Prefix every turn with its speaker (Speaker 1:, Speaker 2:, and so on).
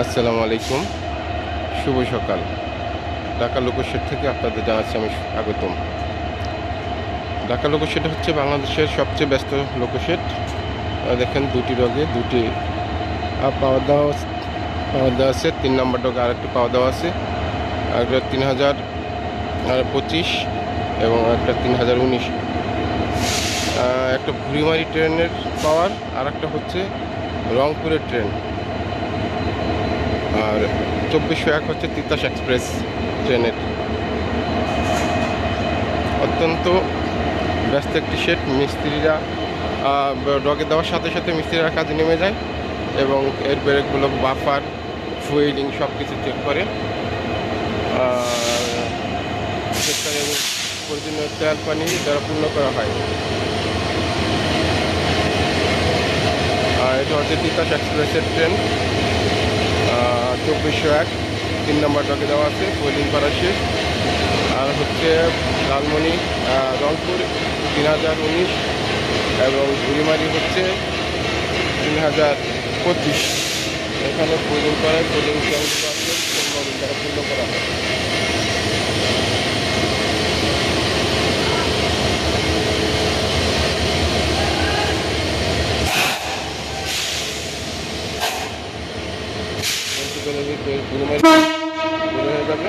Speaker 1: আসসালামু আলাইকুম, শুভ সকাল। ঢাকা লোকোশেড থেকে আপনাদের জানাচ্ছি আমি স্বাগতম। ঢাকা লোকোশেড হচ্ছে বাংলাদেশের সবচেয়ে ব্যস্ত লোকোশেড। দেখেন দুটি রগে দুটি পাওয়ার দেওয়া আছে। 3 নম্বর ডগে আরেকটি পাওয়ার দেওয়া আছে, একটা 3025 এবং একটা 3019। একটা ভুড়িমারি ট্রেনের পাওয়ার, আর একটা হচ্ছে রংপুরের ট্রেন, আর 2401 হচ্ছে তিতাস এক্সপ্রেস ট্রেনের। অত্যন্ত ব্যস্ত একটি শেড। মিস্ত্রিরা ডগে দেওয়ার সাথে সাথে মিস্ত্রিরা কাজে নেমে যায় এবং এর ব্রেকগুলো, বাফার, ফুয়েলিং সব কিছু চেক করে। সেখানে প্রয়োজনীয় তেল পানি দ্বারা পূর্ণ করা হয়। এটা হচ্ছে তিতাস এক্সপ্রেসের ট্রেন, 2401, 3 নম্বর ডগে দেওয়া আছে, ফুয়েলিং করা শেষ। আর হচ্ছে লালমনি রংপুর 3019 এবং ঘুড়িমারি হচ্ছে 3025। এখানে ফুয়েলিং করায় ফুয়েলিং ট্যাঙ্কগুলো আছে, সেগুলো দ্বারা পূর্ণ করা হয়। ঘুড়িমারি বের হয়ে যাবে।